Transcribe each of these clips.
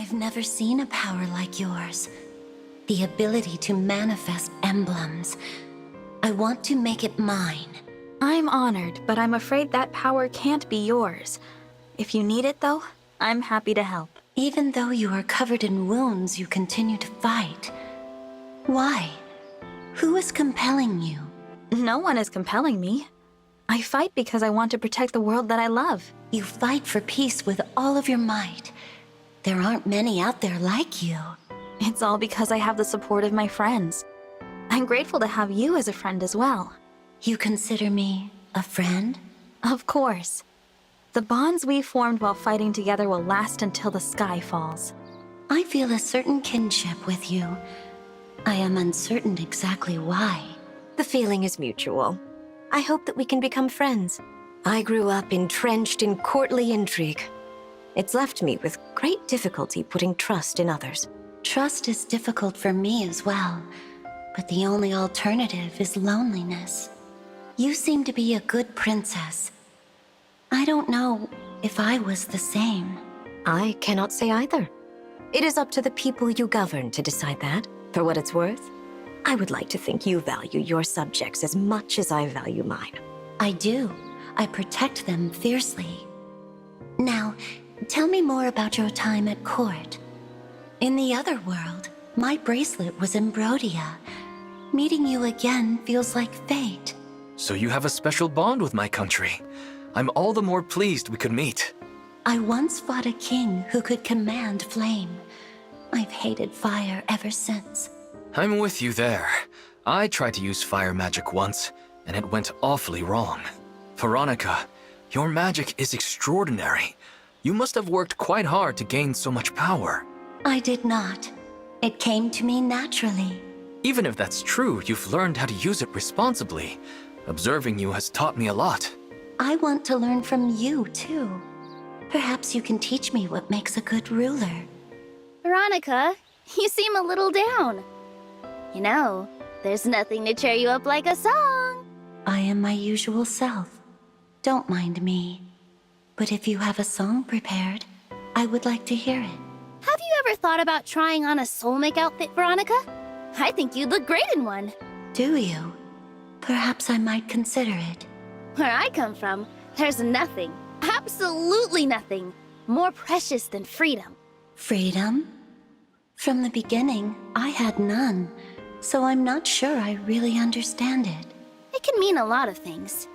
I've never seen a power like yours. The ability to manifest emblems. I want to make it mine. I'm honored, but I'm afraid that power can't be yours. If you need it, though, I'm happy to help. Even though you are covered in wounds, you continue to fight. Why? Who is compelling you? No one is compelling me. I fight because I want to protect the world that I love. You fight for peace with all of your might. There aren't many out there like you. It's all because I have the support of my friends. I'm grateful to have you as a friend as well. You consider me a friend? Of course. The bonds we formed while fighting together will last until the sky falls. I feel a certain kinship with you. I am uncertain exactly why. The feeling is mutual. I hope that we can become friends. I grew up entrenched in courtly intrigue. It's left me with great difficulty putting trust in others. Trust is difficult for me as well, but the only alternative is loneliness. You seem to be a good princess. I don't know if I was the same. I cannot say either. It is up to the people you govern to decide that. For what it's worth, I would like to think you value your subjects as much as I value mine. I do. I protect them fiercely. Now, tell me more about your time at court. In the other world, my bracelet was in Brodia. Meeting you again feels like fate. So you have a special bond with my country. I'm all the more pleased we could meet. I once fought a king who could command flame. I've hated fire ever since. I'm with you there. I tried to use fire magic once, and it went awfully wrong. Veronica, your magic is extraordinary. You must have worked quite hard to gain so much power. I did not. It came to me naturally. Even if that's true, you've learned how to use it responsibly. Observing you has taught me a lot. I want to learn from you, too. Perhaps you can teach me what makes a good ruler. Veronica, you seem a little down. You know, there's nothing to cheer you up like a song. I am my usual self. Don't mind me. But if you have a song prepared, I would like to hear it. Have you ever thought about trying on a soulmate outfit, Veronica? I think you'd look great in one. Do you? Perhaps I might consider it. Where I come from, there's nothing, absolutely nothing, more precious than freedom. Freedom? From the beginning, I had none, so I'm not sure I really understand it. It can mean a lot of things.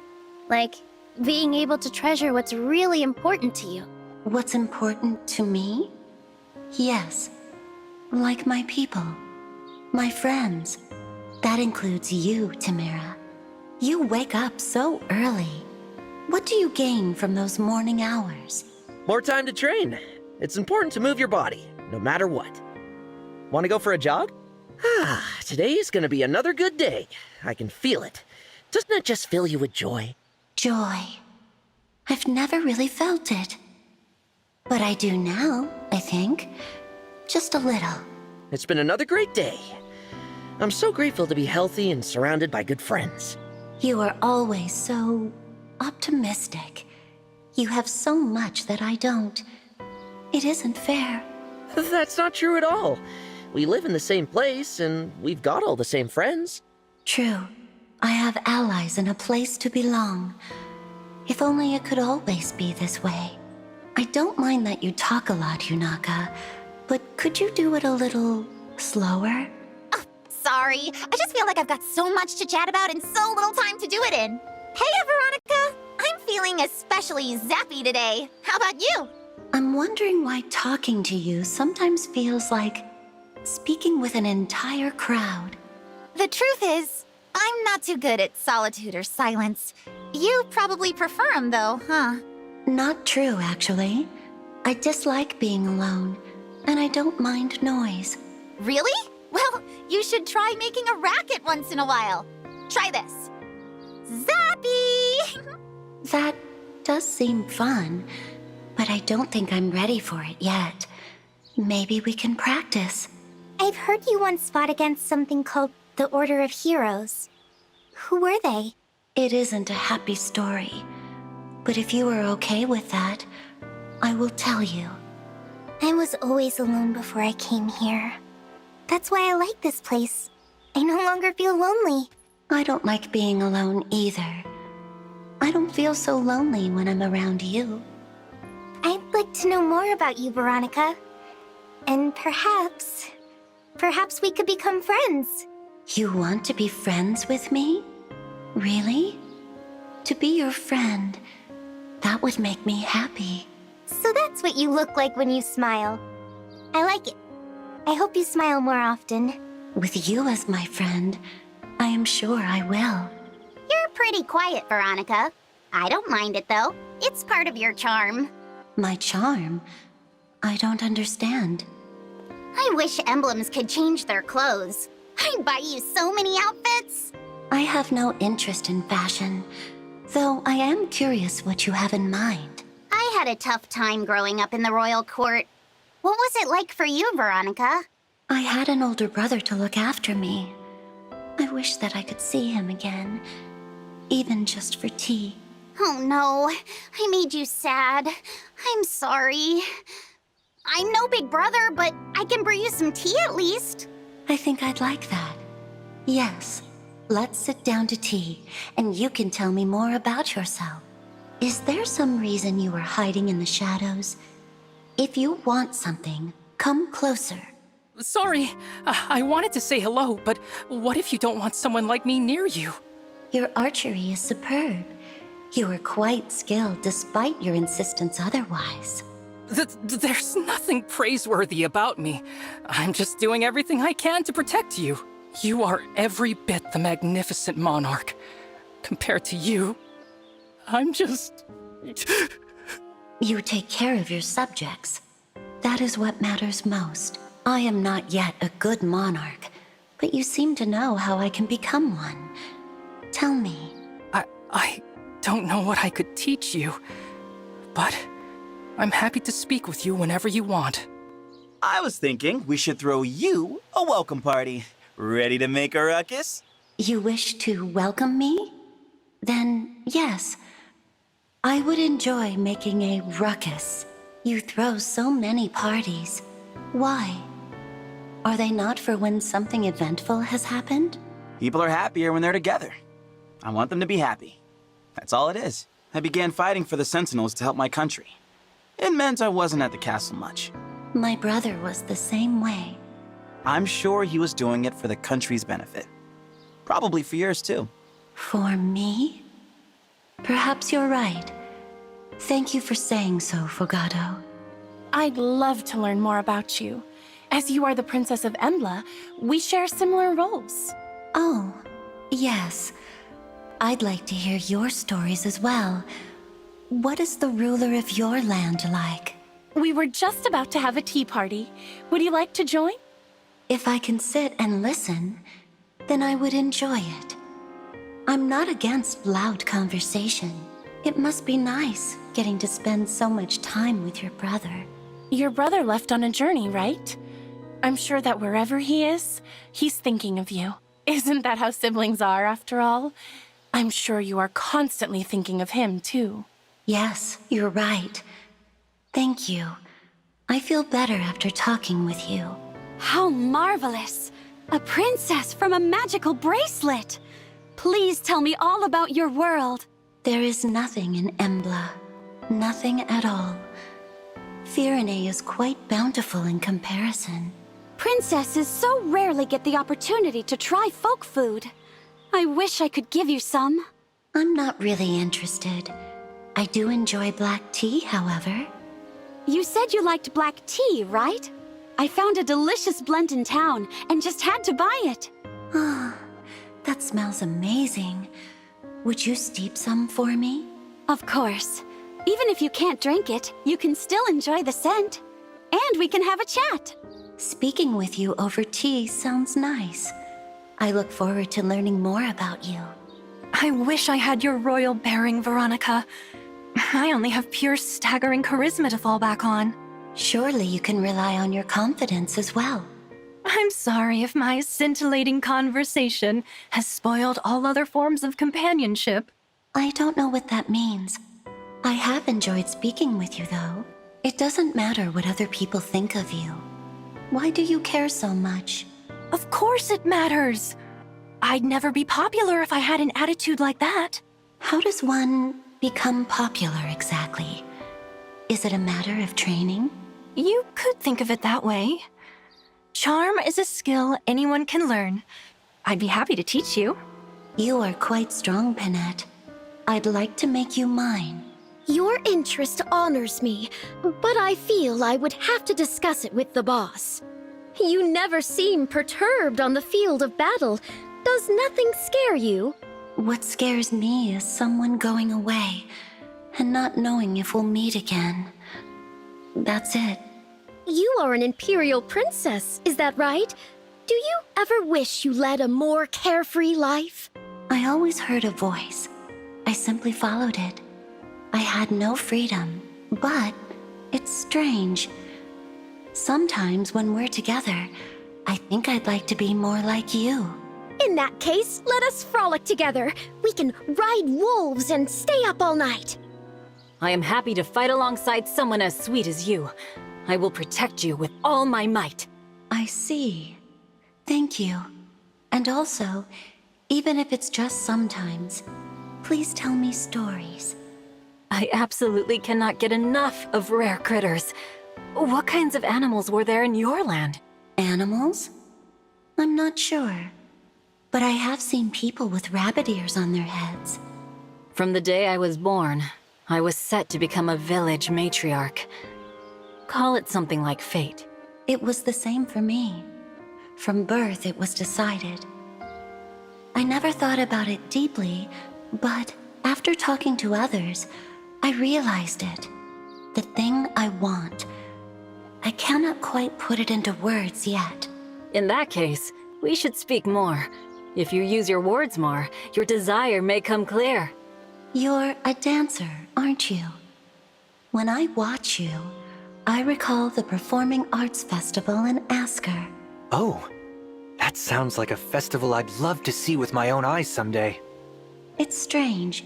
Like being able to treasure what's really important to you. What's important to me? Yes. Like my people. My friends. That includes you, Timerra. You wake up so early. What do you gain from those morning hours? More time to train. It's important to move your body, no matter what. Want to go for a jog? Today's gonna be another good day. I can feel it. Doesn't it just fill you with joy? Joy. I've never really felt it. But I do now, I think. Just a little. It's been another great day. I'm so grateful to be healthy and surrounded by good friends. You are always so optimistic. You have so much that I don't. It isn't fair. That's not true at all. We live in the same place, and we've got all the same friends. True. I have allies and a place to belong. If only it could always be this way. I don't mind that you talk a lot, Yunaka, but could you do it a little slower? Sorry, I just feel like I've got so much to chat about and so little time to do it in. Hey, Veronica! I'm feeling especially zappy today. How about you? I'm wondering why talking to you sometimes feels like speaking with an entire crowd. The truth is, I'm not too good at solitude or silence. You probably prefer them though, huh? Not true, actually. I dislike being alone, and I don't mind noise. Really? Well, you should try making a racket once in a while. Try this. Zappy! That does seem fun, but I don't think I'm ready for it yet. Maybe we can practice. I've heard you once fought against something called the Order of Heroes. Who were they? It isn't a happy story, but if you are okay with that, I will tell you. I was always alone before I came here. That's why I like this place. I no longer feel lonely. I don't like being alone either. I don't feel so lonely when I'm around you. I'd like to know more about you, Veronica. And perhaps we could become friends. You want to be friends with me? Really? To be your friend, that would make me happy. So that's what you look like when you smile. I like it. I hope you smile more often. With you as my friend, I am sure I will. You're pretty quiet, Veronica. I don't mind it, though. It's part of your charm. My charm? I don't understand. I wish emblems could change their clothes. I'd buy you so many outfits. I have no interest in fashion, though I am curious what you have in mind. I had a tough time growing up in the royal court. What was it like for you, Veronica? I had an older brother to look after me. I wish that I could see him again, even just for tea. Oh no, I made you sad. I'm sorry. I'm no big brother, but I can brew you some tea at least. I think I'd like that. Yes, let's sit down to tea, and you can tell me more about yourself. Is there some reason you are hiding in the shadows? If you want something, come closer. Sorry, I wanted to say hello, but what if you don't want someone like me near you? Your archery is superb. You are quite skilled despite your insistence otherwise. There's nothing praiseworthy about me. I'm just doing everything I can to protect you. You are every bit the magnificent monarch. Compared to you, I'm just... You take care of your subjects. That is what matters most. I am not yet a good monarch, but you seem to know how I can become one. Tell me. I don't know what I could teach you, but I'm happy to speak with you whenever you want. I was thinking we should throw you a welcome party. Ready to make a ruckus? You wish to welcome me? Then, yes. I would enjoy making a ruckus. You throw so many parties. Why? Are they not for when something eventful has happened? People are happier when they're together. I want them to be happy. That's all it is. I began fighting for the Sentinels to help my country. It meant I wasn't at the castle much. My brother was the same way. I'm sure he was doing it for the country's benefit. Probably for yours too. For me? Perhaps you're right. Thank you for saying so, Fogado. I'd love to learn more about you. As you are the Princess of Embla, we share similar roles. Oh, yes. I'd like to hear your stories as well. What is the ruler of your land like? We were just about to have a tea party. Would you like to join? If I can sit and listen, then I would enjoy it. I'm not against loud conversation. It must be nice getting to spend so much time with your brother. Your brother left on a journey, right? I'm sure that wherever he is, he's thinking of you. Isn't that how siblings are, after all? I'm sure you are constantly thinking of him, too. Yes, you're right. Thank you. I feel better after talking with you. How marvelous! A princess from a magical bracelet! Please tell me all about your world. There is nothing in Embla. Nothing at all. Firene is quite bountiful in comparison. Princesses so rarely get the opportunity to try folk food. I wish I could give you some. I'm not really interested. I do enjoy black tea, however. You said you liked black tea, right? I found a delicious blend in town and just had to buy it. Ah, that smells amazing. Would you steep some for me? Of course. Even if you can't drink it, you can still enjoy the scent. And we can have a chat. Speaking with you over tea sounds nice. I look forward to learning more about you. I wish I had your royal bearing, Veronica. I only have pure staggering charisma to fall back on. Surely you can rely on your confidence as well. I'm sorry if my scintillating conversation has spoiled all other forms of companionship. I don't know what that means. I have enjoyed speaking with you, though. It doesn't matter what other people think of you. Why do you care so much? Of course it matters. I'd never be popular if I had an attitude like that. How does one become popular exactly? Is it a matter of training? You could think of it that way. Charm is a skill anyone can learn. I'd be happy to teach you. You are quite strong, Panette. I'd like to make you mine. Your interest honors me, but I feel I would have to discuss it with the boss. You never seem perturbed on the field of battle. Does nothing scare you? What scares me is someone going away and not knowing if we'll meet again. That's it. You are an Imperial Princess, is that right? Do you ever wish you led a more carefree life? I always heard a voice. I simply followed it. I had no freedom, but it's strange. Sometimes when we're together, I think I'd like to be more like you. In that case, let us frolic together. We can ride wolves and stay up all night. I am happy to fight alongside someone as sweet as you. I will protect you with all my might. I see. Thank you. And also, even if it's just sometimes, please tell me stories. I absolutely cannot get enough of rare critters. What kinds of animals were there in your land? Animals? I'm not sure. But I have seen people with rabbit ears on their heads. From the day I was born, I was set to become a village matriarch. Call it something like fate. It was the same for me. From birth, it was decided. I never thought about it deeply, but after talking to others, I realized it. The thing I want. I cannot quite put it into words yet. In that case, we should speak more. If you use your words more, your desire may come clear. You're a dancer, aren't you? When I watch you, I recall the Performing Arts Festival in Asker. Oh, that sounds like a festival I'd love to see with my own eyes someday. It's strange,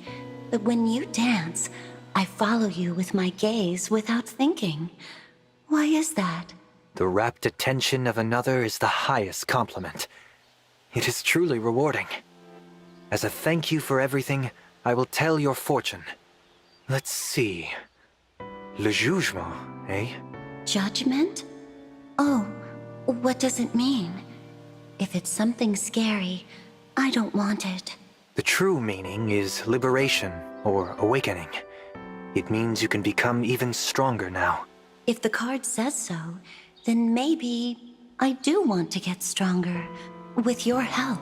but when you dance, I follow you with my gaze without thinking. Why is that? The rapt attention of another is the highest compliment. It is truly rewarding. As a thank you for everything, I will tell your fortune. Let's see. Le jugement, eh? Judgment? Oh, what does it mean? If it's something scary, I don't want it. The true meaning is liberation or awakening. It means you can become even stronger now. If the card says so, then maybe I do want to get stronger, with your help.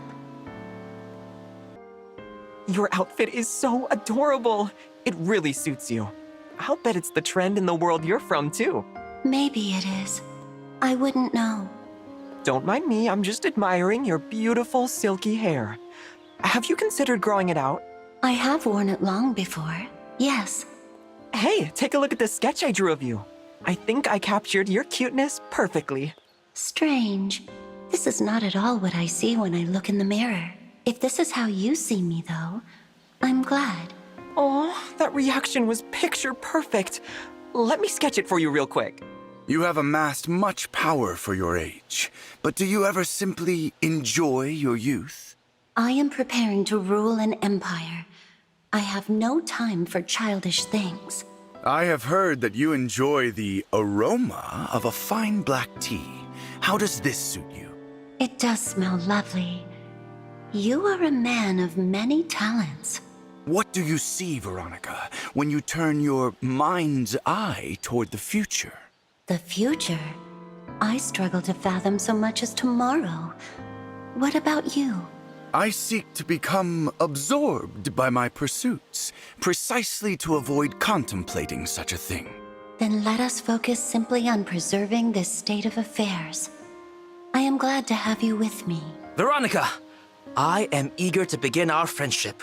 Your outfit is so adorable. It really suits you. I'll bet it's the trend in the world you're from, too. Maybe it is. I wouldn't know. Don't mind me, I'm just admiring your beautiful silky hair. Have you considered growing it out? I have worn it long before, yes. Hey, take a look at this sketch I drew of you. I think I captured your cuteness perfectly. Strange. This is not at all what I see when I look in the mirror. If this is how you see me, though, I'm glad. Oh, that reaction was picture perfect. Let me sketch it for you real quick. You have amassed much power for your age, but do you ever simply enjoy your youth? I am preparing to rule an empire. I have no time for childish things. I have heard that you enjoy the aroma of a fine black tea. How does this suit you? It does smell lovely. You are a man of many talents. What do you see, Veronica, when you turn your mind's eye toward the future? The future? I struggle to fathom so much as tomorrow. What about you? I seek to become absorbed by my pursuits, precisely to avoid contemplating such a thing. Then let us focus simply on preserving this state of affairs. I am glad to have you with me. Veronica, I am eager to begin our friendship.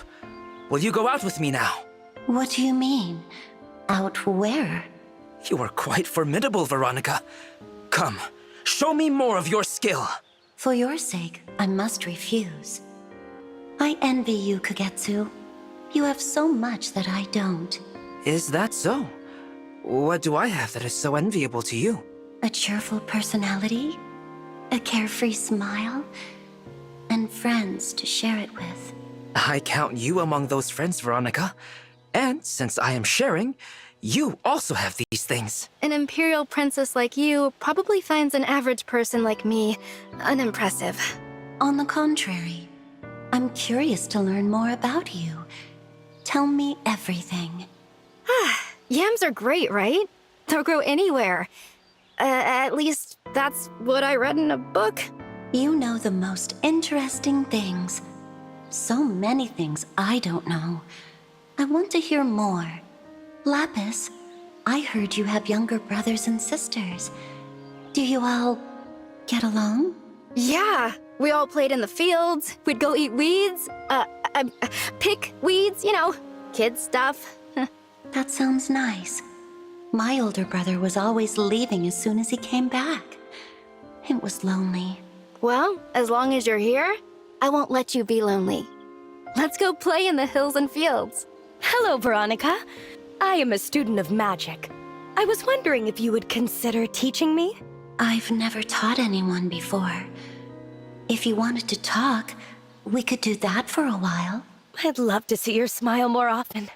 Will you go out with me now? What do you mean? Out where? You are quite formidable, Veronica. Come, show me more of your skill. For your sake, I must refuse. I envy you, Kagetsu. You have so much that I don't. Is that so? What do I have that is so enviable to you? A cheerful personality, a carefree smile, and friends to share it with. I count you among those friends, Veronica. And since I am sharing, you also have these things. An imperial princess like you probably finds an average person like me unimpressive. On the contrary, I'm curious to learn more about you. Tell me everything. Yams are great, right? They'll grow anywhere. At least, that's what I read in a book. You know the most interesting things. So many things I don't know. I want to hear more. Lapis, I heard you have younger brothers and sisters. Do you all get along? Yeah, we all played in the fields. We'd go eat weeds. Pick weeds, you know, kid stuff. That sounds nice. My older brother was always leaving as soon as he came back. It was lonely. Well, as long as you're here, I won't let you be lonely. Let's go play in the hills and fields. Hello, Veronica. I am a student of magic. I was wondering if you would consider teaching me? I've never taught anyone before. If you wanted to talk, we could do that for a while. I'd love to see your smile more often.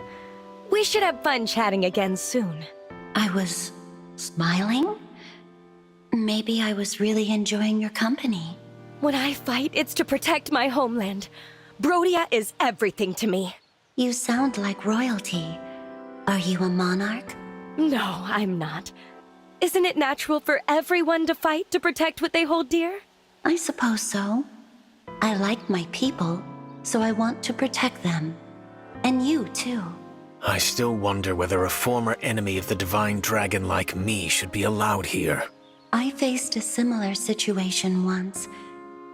We should have fun chatting again soon. I was smiling? Maybe I was really enjoying your company. When I fight, it's to protect my homeland. Brodia is everything to me. You sound like royalty. Are you a monarch? No, I'm not. Isn't it natural for everyone to fight to protect what they hold dear? I suppose so. I like my people, so I want to protect them. And you, too. I still wonder whether a former enemy of the Divine Dragon like me should be allowed here. I faced a similar situation once.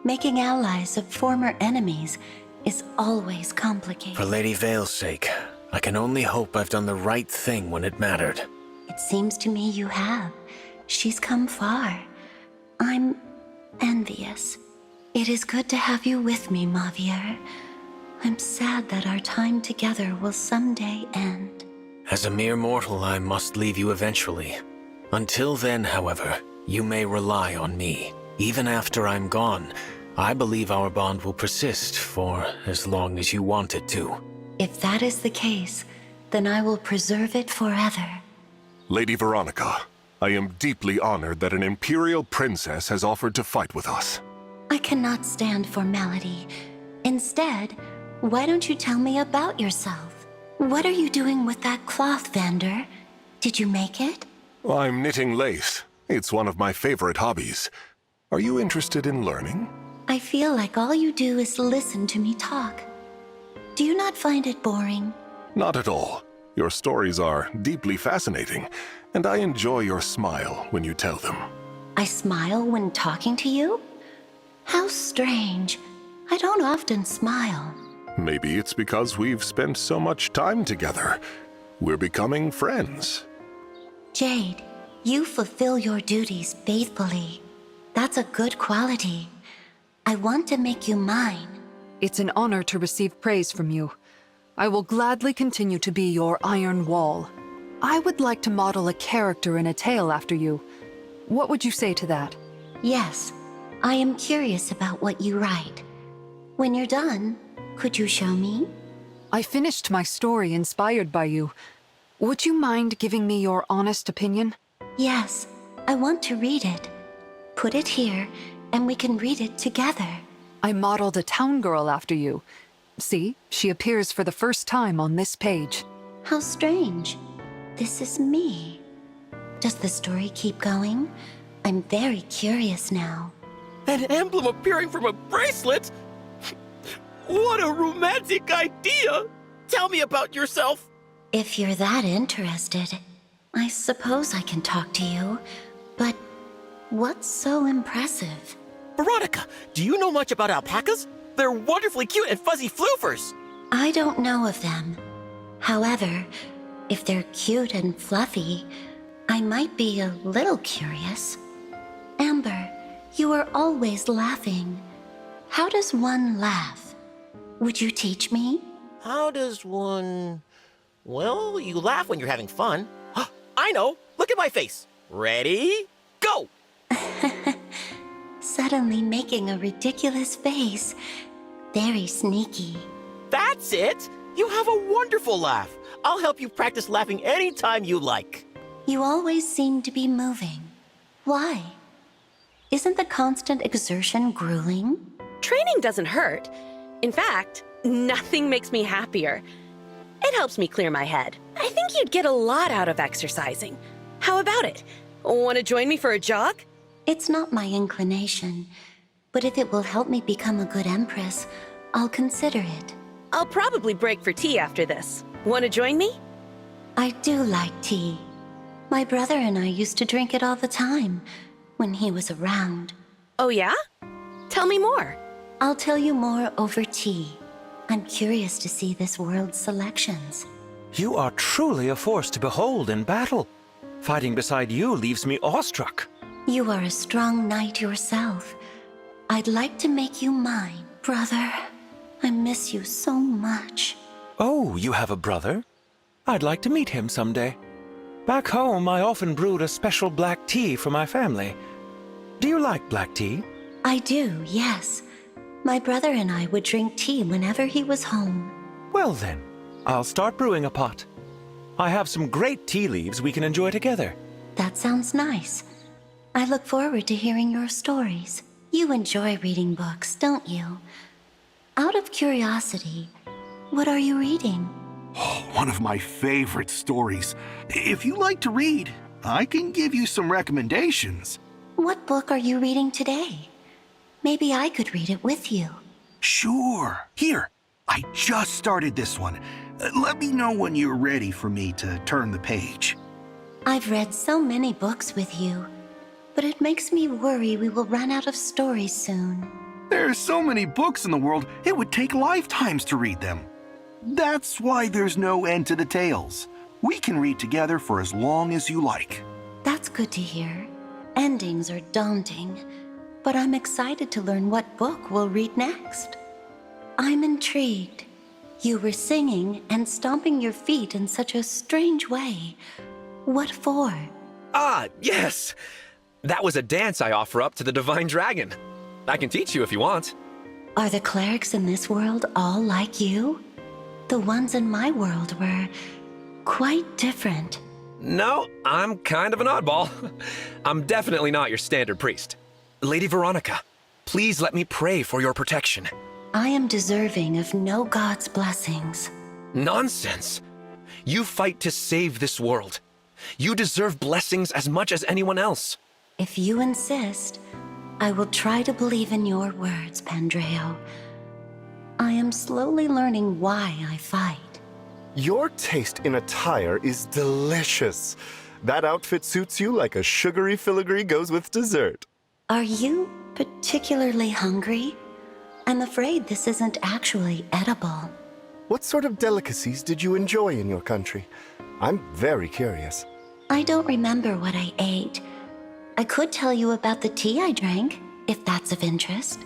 Making allies of former enemies is always complicated. For Lady Veyle's sake, I can only hope I've done the right thing when it mattered. It seems to me you have. She's come far. I'm envious. It is good to have you with me, Mauvier. I'm sad that our time together will someday end. As a mere mortal, I must leave you eventually. Until then, however, you may rely on me. Even after I'm gone, I believe our bond will persist for as long as you want it to. If that is the case, then I will preserve it forever. Lady Veronica, I am deeply honored that an Imperial Princess has offered to fight with us. I cannot stand formality. Instead, why don't you tell me about yourself? What are you doing with that cloth, Vander? Did you make it? I'm knitting lace. It's one of my favorite hobbies. Are you interested in learning? I feel like all you do is listen to me talk. Do you not find it boring? Not at all. Your stories are deeply fascinating, and I enjoy your smile when you tell them. I smile when talking to you? How strange. I don't often smile. Maybe it's because we've spent so much time together. We're becoming friends. Jade, you fulfill your duties faithfully. That's a good quality. I want to make you mine. It's an honor to receive praise from you. I will gladly continue to be your iron wall. I would like to model a character in a tale after you. What would you say to that? Yes, I am curious about what you write. When you're done, could you show me? I finished my story inspired by you. Would you mind giving me your honest opinion? Yes, I want to read it. Put it here, and we can read it together. I modeled a town girl after you. See, she appears for the first time on this page. How strange. This is me. Does the story keep going? I'm very curious now. An emblem appearing from a bracelet? What a romantic idea! Tell me about yourself! If you're that interested, I suppose I can talk to you. But what's so impressive? Veronica, do you know much about alpacas? They're wonderfully cute and fuzzy floofers! I don't know of them. However, if they're cute and fluffy, I might be a little curious. Amber, you are always laughing. How does one laugh? Would you teach me? How does one... Well, you laugh when you're having fun. I I know. Look at my face. Ready? Go! Suddenly making a ridiculous face. Very sneaky. That's it! You have a wonderful laugh. I'll help you practice laughing anytime you like. You always seem to be moving. Why? Isn't the constant exertion grueling? Training doesn't hurt. In fact, nothing makes me happier. It helps me clear my head. I think you'd get a lot out of exercising. How about it? Want to join me for a jog? It's not my inclination, but if it will help me become a good empress, I'll consider it. I'll probably break for tea after this. Want to join me? I do like tea. My brother and I used to drink it all the time, when he was around. Oh yeah? Tell me more. I'll tell you more over tea. I'm curious to see this world's selections. You are truly a force to behold in battle. Fighting beside you leaves me awestruck. You are a strong knight yourself. I'd like to make you mine, brother. I miss you so much. Oh, you have a brother? I'd like to meet him someday. Back home, I often brewed a special black tea for my family. Do you like black tea? I do, yes. My brother and I would drink tea whenever he was home. Well then, I'll start brewing a pot. I have some great tea leaves we can enjoy together. That sounds nice. I look forward to hearing your stories. You enjoy reading books, don't you? Out of curiosity, what are you reading? Oh, one of my favorite stories. If you like to read, I can give you some recommendations. What book are you reading today? Maybe I could read it with you. Sure. Here, I just started this one. Let me know when you're ready for me to turn the page. I've read so many books with you, but it makes me worry we will run out of stories soon. There's so many books in the world, it would take lifetimes to read them. That's why there's no end to the tales. We can read together for as long as you like. That's good to hear. Endings are daunting, but I'm excited to learn what book we'll read next. I'm intrigued. You were singing and stomping your feet in such a strange way. What for? Ah, yes! That was a dance I offer up to the Divine Dragon. I can teach you if you want. Are the clerics in this world all like you? The ones in my world were quite different. No, I'm kind of an oddball. I'm definitely not your standard priest. Lady Veronica, please let me pray for your protection. I am deserving of no god's blessings. Nonsense! You fight to save this world. You deserve blessings as much as anyone else. If you insist, I will try to believe in your words, Pandreo. I am slowly learning why I fight. Your taste in attire is delicious. That outfit suits you like a sugary filigree goes with dessert. Are you particularly hungry? I'm afraid this isn't actually edible. What sort of delicacies did you enjoy in your country? I'm very curious. I don't remember what I ate. I could tell you about the tea I drank, if that's of interest.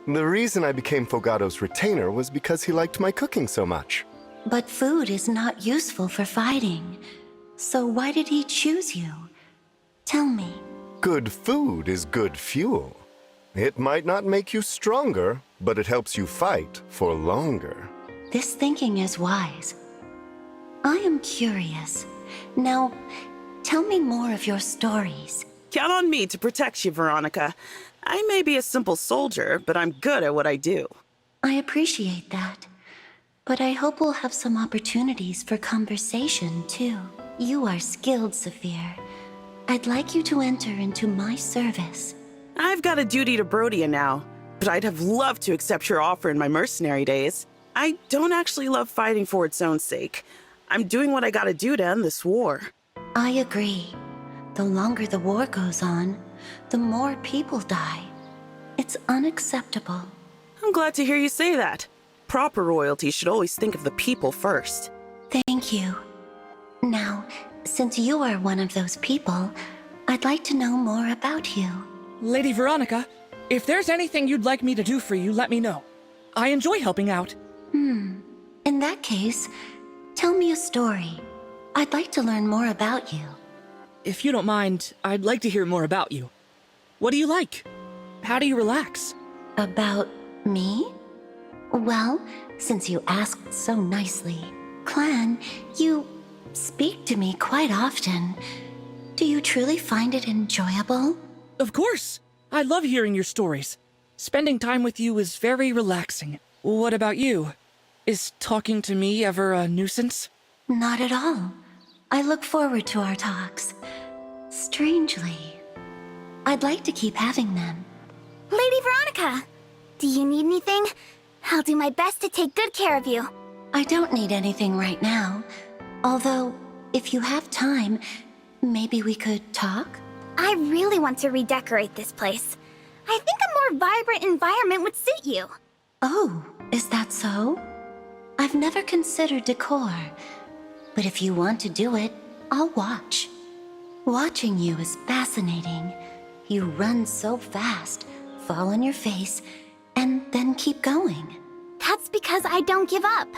The reason I became Fogado's retainer was because he liked my cooking so much. But food is not useful for fighting. So why did he choose you? Tell me. Good food is good fuel. It might not make you stronger, but it helps you fight for longer. This thinking is wise. I am curious. Now, tell me more of your stories. Count on me to protect you, Veronica. I may be a simple soldier, but I'm good at what I do. I appreciate that. But I hope we'll have some opportunities for conversation, too. You are skilled, Saphir. I'd like you to enter into my service. I've got a duty to Brodia now, but I'd have loved to accept your offer in my mercenary days. I don't actually love fighting for its own sake. I'm doing what I gotta do to end this war. I agree. The longer the war goes on, the more people die. It's unacceptable. I'm glad to hear you say that. Proper royalty should always think of the people first. Thank you. Now, since you are one of those people, I'd like to know more about you. Lady Veronica, if there's anything you'd like me to do for you, let me know. I enjoy helping out. In that case, tell me a story. I'd like to learn more about you. if you don't mind, I'd like to hear more about you. What do you like? How do you relax? About me? Well, since you asked so nicely, Clanne, you speak to me quite often. Do you truly find it enjoyable? Of course! I love hearing your stories. Spending time with you is very relaxing. What about you? Is talking to me ever a nuisance? Not at all. I look forward to our talks. Strangely, I'd like to keep having them. Lady Veronica, do you need anything? I'll do my best to take good care of you. I don't need anything right now. Although, if you have time, maybe we could talk? I really want to redecorate this place. I think a more vibrant environment would suit you. Oh, is that so? I've never considered decor. But if you want to do it, I'll watch. Watching you is fascinating. You run so fast, fall on your face, and then keep going. That's because I don't give up.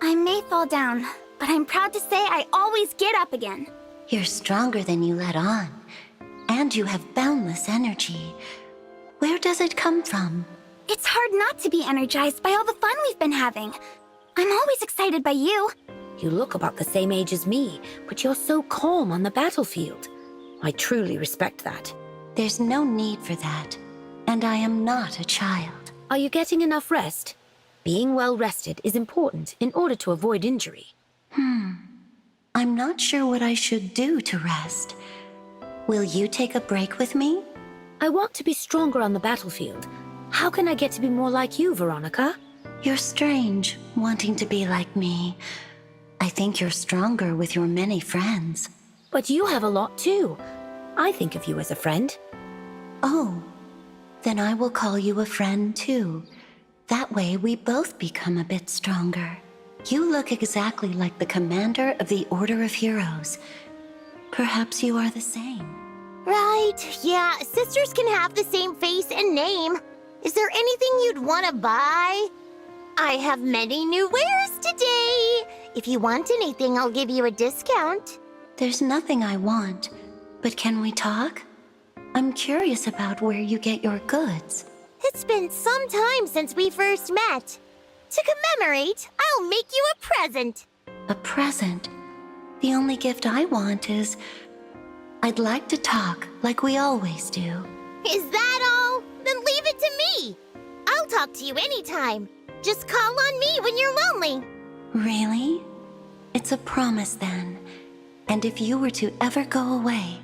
I may fall down, but I'm proud to say I always get up again. You're stronger than you let on. And you have boundless energy. Where does it come from? It's hard not to be energized by all the fun we've been having. I'm always excited by you. You look about the same age as me, but you're so calm on the battlefield. I truly respect that. There's no need for that. And I am not a child. Are you getting enough rest? Being well rested is important in order to avoid injury. I'm not sure what I should do to rest. Will you take a break with me? I want to be stronger on the battlefield. How can I get to be more like you, Veronica? You're strange, wanting to be like me. I think you're stronger with your many friends. But you have a lot too. I think of you as a friend. Oh, then I will call you a friend too. That way we both become a bit stronger. You look exactly like the commander of the Order of Heroes. Perhaps you are the same. Right, yeah, sisters can have the same face and name. Is there anything you'd want to buy? I have many new wares today. If you want anything, I'll give you a discount. There's nothing I want, but can we talk? I'm curious about where you get your goods. It's been some time since we first met. To commemorate, I'll make you a present. A present? The only gift I want is... I'd like to talk like we always do. Is that all? Then leave it to me. I'll talk to you anytime. Just call on me when you're lonely. Really? It's a promise then. And if you were to ever go away,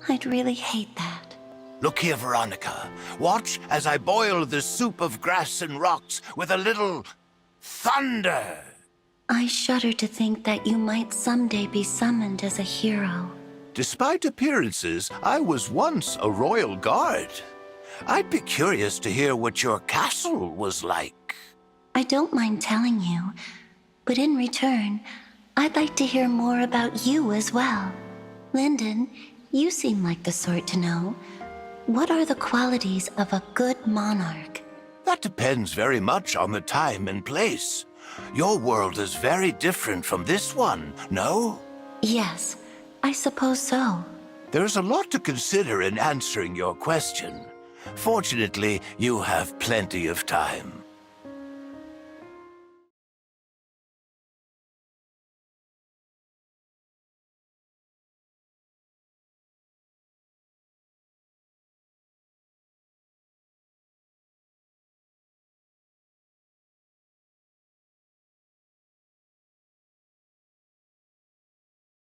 I'd really hate that. Look here, Veronica. Watch as I boil the soup of grass and rocks with a little thunder. I shudder to think that you might someday be summoned as a hero. Despite appearances, I was once a royal guard. I'd be curious to hear what your castle was like. I don't mind telling you, but in return, I'd like to hear more about you as well. Lyndon, you seem like the sort to know. What are the qualities of a good monarch? That depends very much on the time and place. Your world is very different from this one, no? Yes, I suppose so. There's a lot to consider in answering your question. Fortunately, you have plenty of time.